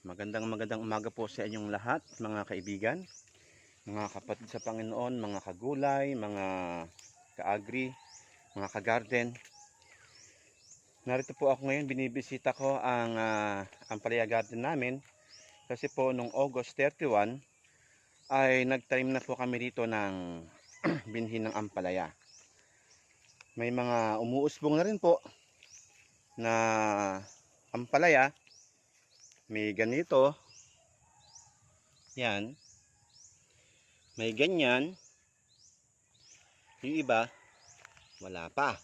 Magandang umaga po sa inyong lahat, mga kaibigan, mga kapatid sa Panginoon, mga kagulay, mga kaagri, mga kagarden. Narito po ako ngayon, binibisita ko ang ampalaya garden namin kasi po nung August 31 ay nagtanim na po kami dito ng binhi ng ampalaya. May mga umuusbong na rin po na ampalaya. May ganito, yan. May ganyan. Yung iba, wala pa.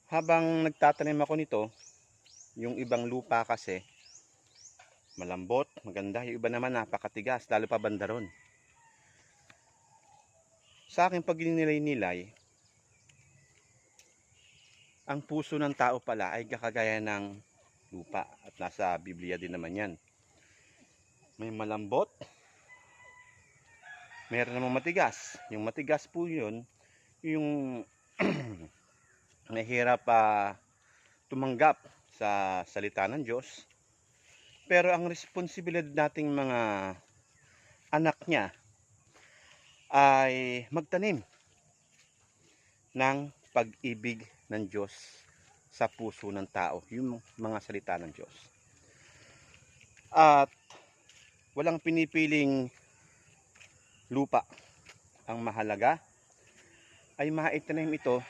Habang nagtatanim ako nito, yung ibang lupa kasi malambot, maganda. Yung iba naman napakatigas, lalo pa banda ron. Sa akin pag ninilay-nilay, ang puso ng tao pala ay kakagaya ng lupa. At nasa Biblia din naman yan. May malambot, meron namang matigas. Yung matigas po yun, yung nahirap tumanggap sa salita ng Diyos. Pero ang responsibilidad nating mga anak niya ay magtanim ng pag-ibig ng Diyos sa puso ng tao, yung mga salita ng Diyos. At walang pinipiling lupa. Ang mahalaga ay maitanim ito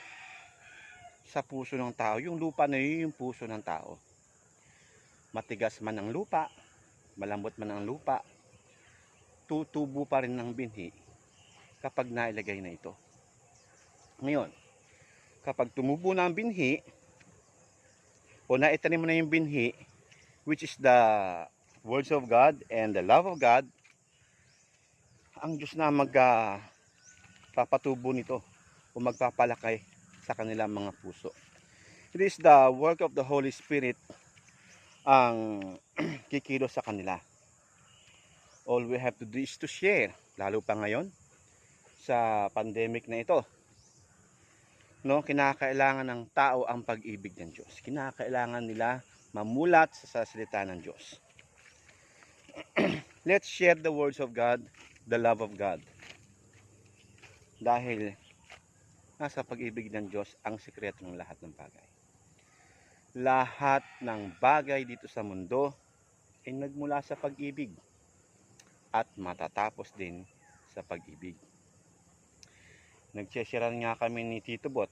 sa puso ng tao. Yung lupa na yun, yung puso ng tao. Matigas man ang lupa, malambot man ang lupa, tutubo pa rin ng binhi kapag nailagay na ito. Ngayon, kapag tumubo na ang binhi o naitanim mo na yung binhi, which is the words of God and the love of God, ang Diyos na magpapatubo nito o magpapalakay sa kanilang mga puso. It is the work of the Holy Spirit ang kikilos sa kanila. All we have to do is to share, lalo pa ngayon sa pandemic na ito. No, kinakailangan ng tao ang pag-ibig ng Diyos. Kinakailangan nila mamulat sa salita ng Diyos. Let's share the words of God, the love of God. Dahil nasa pag-ibig ng Diyos ang sikreto ng lahat ng bagay. Lahat ng bagay dito sa mundo ay nagmula sa pag-ibig at matatapos din sa pag-ibig. Nagsesharean nga kami ni Tito Bot.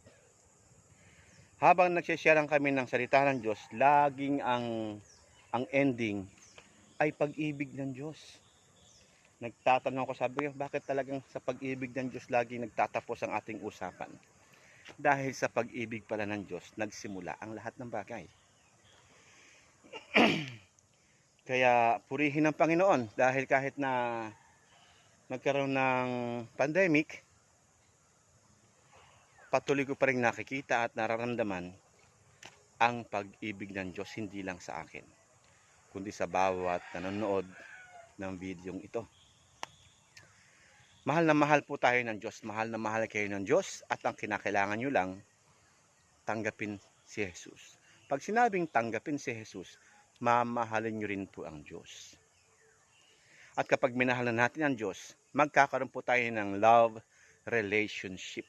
Habang nagsesharean kami ng salita ng Diyos, laging ang ending ay pag-ibig ng Diyos. Nagtatanong ko, sabi ko, bakit talagang sa pag-ibig ng Diyos laging nagtatapos ang ating usapan? Dahil sa pag-ibig pala ng Diyos, nagsimula ang lahat ng bagay. Kaya purihin ang Panginoon dahil kahit na nagkaroon ng pandemic, patuloy ko pa rin nakikita at nararamdaman ang pag-ibig ng Diyos hindi lang sa akin, kundi sa bawat nanonood ng videong ito. Mahal na mahal po tayo ng Diyos, mahal na mahal kayo ng Diyos, at ang kinakailangan nyo lang, tanggapin si Jesus. Pag sinabing tanggapin si Jesus, mamahalin nyo rin po ang Diyos. At kapag minahal na natin ang Diyos, magkakaroon po tayo ng love relationship.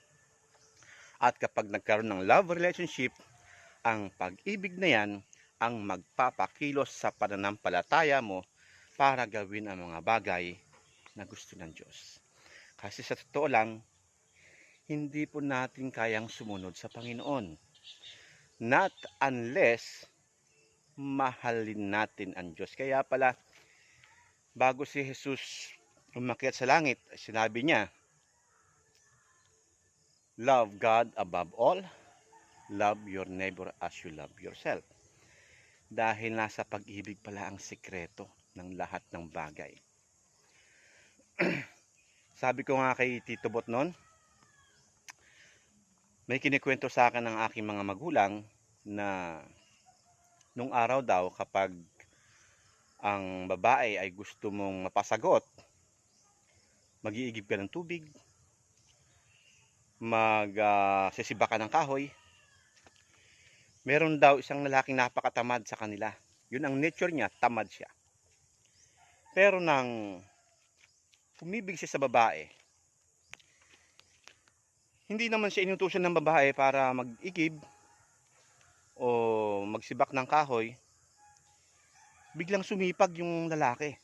At kapag nagkaroon ng love relationship, ang pag-ibig na yan ang magpapakilos sa pananampalataya mo para gawin ang mga bagay na gusto ng Diyos. Kasi sa totoo lang, hindi po natin kayang sumunod sa Panginoon. Not unless mahalin natin ang Diyos. Kaya pala, bago si Jesus umakyat sa langit, sinabi niya, love God above all, love your neighbor as you love yourself. Dahil nasa pag-ibig pala ang sikreto ng lahat ng bagay. Sabi ko nga kay Tito Bot noon, may kinikwento sa akin ng aking mga magulang na nung araw daw kapag ang babae ay gusto mong mapasagot, mag-iigib ka ng tubig, magsisiba ka ng kahoy, Meron daw isang lalaking napakatamad sa kanila. Yun ang nature niya, tamad siya. Pero nang umibig siya sa babae, hindi naman siya inutusan ng babae para mag-igib o magsibak ng kahoy. Biglang sumipag yung lalaki.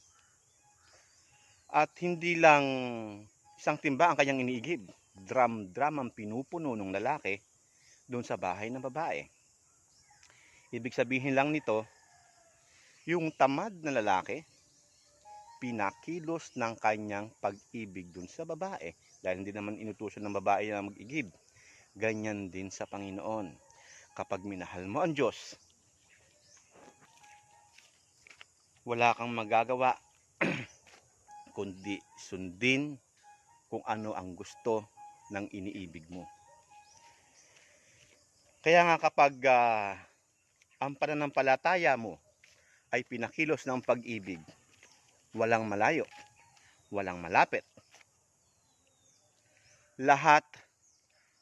At hindi lang isang timba ang kanyang iniigib. Drum-drum ang pinupuno ng lalaki doon sa bahay ng babae. Ibig sabihin lang nito, yung tamad na lalaki, pinakilos ng kanyang pag-ibig doon sa babae. Dahil hindi naman inutusan ng babae na mag-igib. Ganyan din sa Panginoon. Kapag minahal mo ang Diyos, wala kang magagawa kundi sundin kung ano ang gusto ng iniibig mo. Kaya nga kapag ang pananampalataya mo ay pinakilos ng pag-ibig, walang malayo, walang malapit. Lahat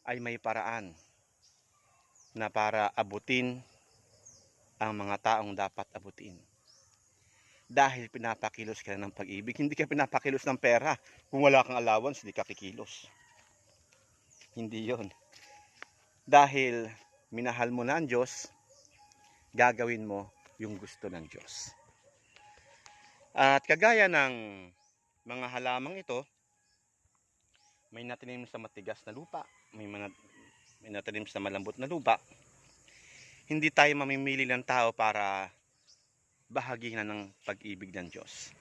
ay may paraan na para abutin ang mga taong dapat abutin. Dahil pinapakilos ka ng pag-ibig, hindi ka pinapakilos ng pera. Kung wala kang allowance, hindi ka kikilos. Hindi yon. Dahil minahal mo na ang Diyos, gagawin mo yung gusto ng Diyos. At kagaya ng mga halamang ito, may natanim sa matigas na lupa, may natanim sa malambot na lupa. Hindi tayo mamimili ng tao para bahagihan ng pag-ibig ng Diyos,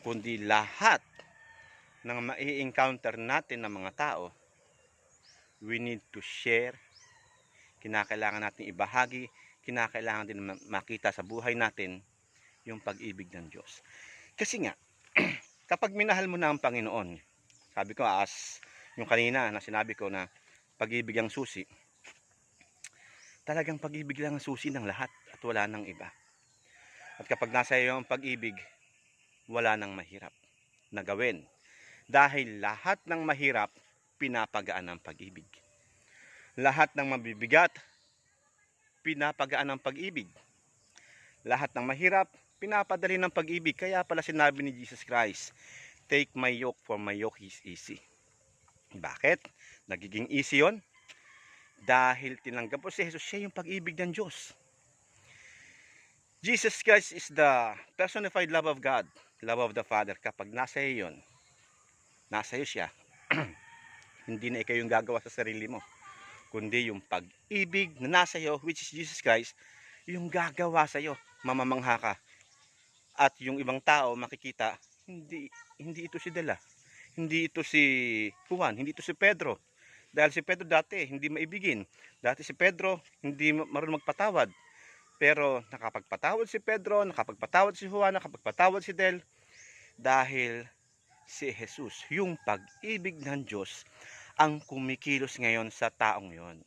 kundi lahat ng mai-encounter natin ng mga tao, we need to share. Kinakailangan natin ibahagi, kinakailangan din makita sa buhay natin yung pag-ibig ng Diyos. Kasi nga, kapag minahal mo na ang Panginoon, sabi ko as yung kanina na sinabi ko na pag-ibig ang susi, talagang pag-ibig lang ang susi ng lahat at wala nang iba. At kapag nasa iyo ang pag-ibig, wala nang mahirap na gawin. Dahil lahat ng mahirap, pinapagaan ng pag-ibig. Lahat ng mabibigat, pinapagaan ng pag-ibig. Lahat ng mahirap, pinapadali ng pag-ibig. Kaya pala sinabi ni Jesus Christ, take my yoke, for my yoke is easy. Bakit? Nagiging easy yon? Dahil tinanggap po si Jesus, siya yung pag-ibig ng Diyos. Jesus Christ is the personified love of God, love of the Father. Kapag nasa iyo yun, nasa iyo siya, hindi na ikaw yung gagawa sa sarili mo, kundi yung pag-ibig na nasa iyo, which is Jesus Christ, yung gagawa sa iyo, mamamangha ka. At yung ibang tao makikita, hindi ito si Dela, hindi ito si Juan, hindi ito si Pedro. Dahil si Pedro dati hindi maibigin. Dati si Pedro hindi marunong magpatawad. Pero nakapagpatawad si Pedro, nakapagpatawad si Juan, nakapagpatawad si Del. Dahil si Jesus, yung pag-ibig ng Diyos, ang kumikilos ngayon sa taong yon.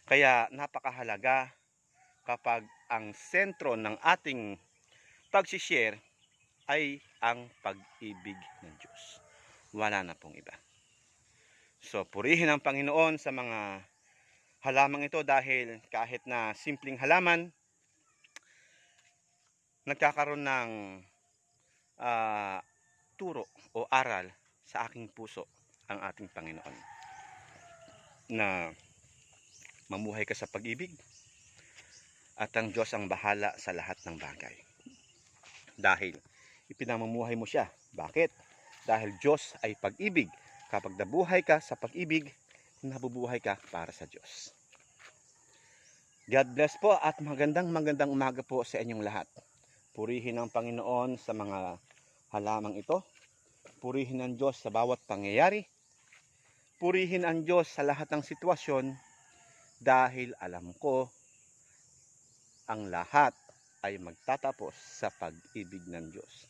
Kaya napakahalaga kapag ang sentro ng ating pagsishare ay ang pag-ibig ng Diyos. Wala na pong iba. So, purihin ang Panginoon sa mga halamang ito dahil kahit na simpleng halaman, nagkakaroon ng turo o aral sa aking puso ang ating Panginoon. Na mamuhay ka sa pag-ibig at ang Diyos ang bahala sa lahat ng bagay. Dahil ipinamumuhay mo siya. Bakit? Dahil Diyos ay pag-ibig. Kapag nabuhay ka sa pag-ibig, nabubuhay ka para sa Diyos. God bless po at magandang umaga po sa inyong lahat. Purihin ang Panginoon sa mga halamang ito. Purihin ang Diyos sa bawat pangyayari. Purihin ang Diyos sa lahat ng sitwasyon dahil alam ko ang lahat ay magtatapos sa pag-ibig ng Diyos.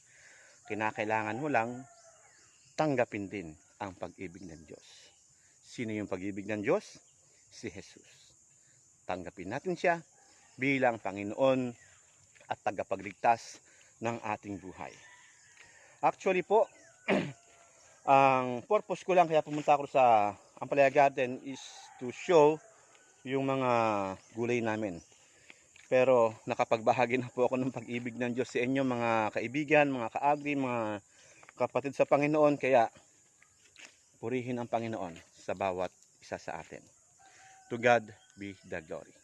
Kinakailangan mo lang tanggapin din ang pag-ibig ng Diyos. Sino yung pag-ibig ng Diyos? Si Jesus. Tanggapin natin siya bilang Panginoon at tagapagligtas ng ating buhay. Actually po, ang purpose ko lang kaya pumunta ako sa Ampalaya Garden is to show yung mga gulay namin. Pero nakapagbahagi na po ako ng pag-ibig ng Diyos sa inyo mga kaibigan, mga kaagri, mga kapatid sa Panginoon. Kaya purihin ang Panginoon sa bawat isa sa atin. To God be the glory.